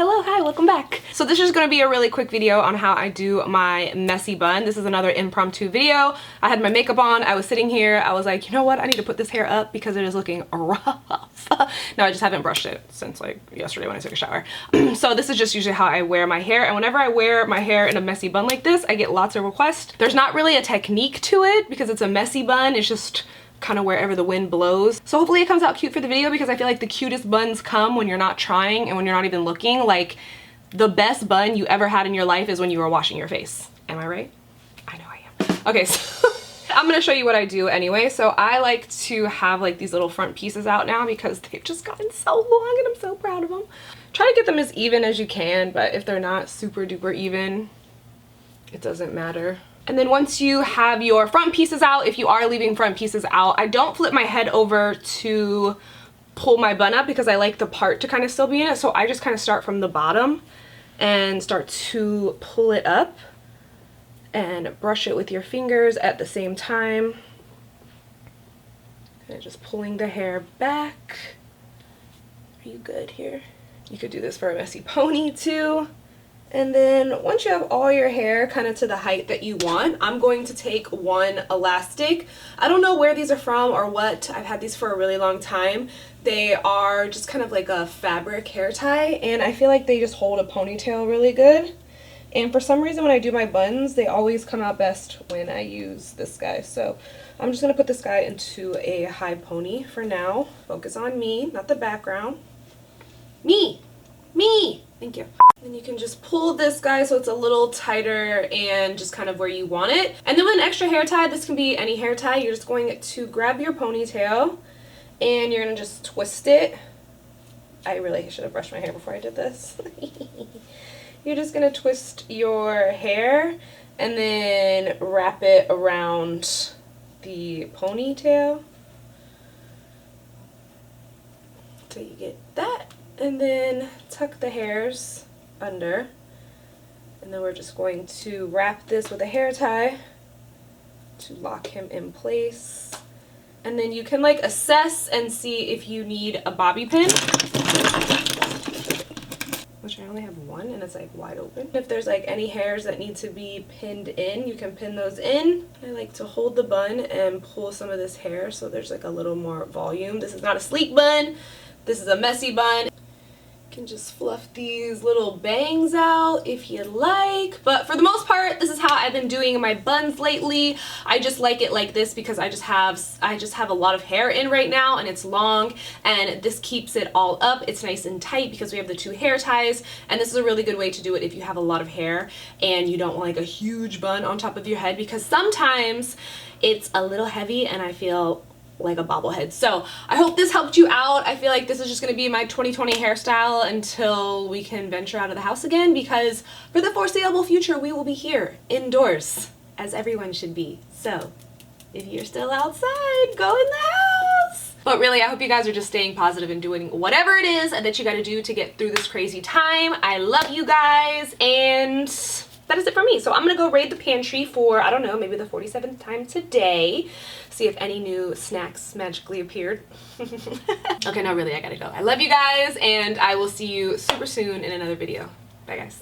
Hello, hi, welcome back. So this is gonna be a really quick video on how I do my messy bun. This is another impromptu video. I had my makeup on, I was sitting here, I was like, you know what, I need to put this hair up because it is looking rough. No, I just haven't brushed it since like yesterday when I took a shower. So this is just usually how I wear my hair, and whenever I wear my hair in a messy bun like this, I get lots of requests. There's not really a technique to it because it's a messy bun, it's just kind of wherever the wind blows. So hopefully it comes out cute for the video, because I feel like the cutest buns come when you're not trying and when you're not even looking. Like, the best bun you ever had in your life is when you were washing your face. Am I right? I know I am. Okay, so I'm gonna show you what I do anyway. So I like to have like these little front pieces out now because they've just gotten so long and I'm so proud of them. Try to get them as even as you can, but if they're not super duper even, it doesn't matter. And then once you have your front pieces out, if you are leaving front pieces out, I don't flip my head over to pull my bun up because I like the part to kind of still be in it. So I just kind of start from the bottom and start to pull it up and brush it with your fingers at the same time. And just pulling the hair back. Are you good here? You could do this for a messy pony too. And then once you have all your hair kind of to the height that you want, I'm going to take one elastic. I don't know where these are from or what. I've had these for a really long time. They are just kind of like a fabric hair tie, and I feel like they just hold a ponytail really good. And for some reason when I do my buns, they always come out best when I use this guy. So I'm just going to put this guy into a high pony for now. Focus on me, not the background. Me! Me! Thank you. And you can just pull this guy so it's a little tighter and just kind of where you want it. And then with an extra hair tie, this can be any hair tie, you're just going to grab your ponytail and you're going to just twist it. I really should have brushed my hair before I did this. You're just going to twist your hair and then wrap it around the ponytail. So you get that. And then tuck the hairs under, and then we're just going to wrap this with a hair tie to lock him in place. And then you can like assess and see if you need a bobby pin, which I only have one and it's like wide open. If there's like any hairs that need to be pinned in, you can pin those in. I like to hold the bun and pull some of this hair so there's like a little more volume. This is not a sleek bun, this is a messy bun. You can just fluff these little bangs out if you like, but for the most part this is how I've been doing my buns lately. I just like it like this because I just have a lot of hair in right now and it's long, and this keeps it all up. It's nice and tight because we have the two hair ties, and this is a really good way to do it if you have a lot of hair and you don't want like a huge bun on top of your head, because sometimes it's a little heavy and I feel like a bobblehead. So I hope this helped you out. I feel like this is just going to be my 2020 hairstyle until we can venture out of the house again, because for the foreseeable future we will be here indoors, as everyone should be. So if you're still outside, go in the house. But really, I hope you guys are just staying positive and doing whatever it is that you got to do to get through this crazy time. I love you guys, and that is it for me. So I'm gonna go raid the pantry for, I don't know, maybe the 47th time today. See if any new snacks magically appeared. Okay, no, really, I gotta go. I love you guys, and I will see you super soon in another video. Bye, guys.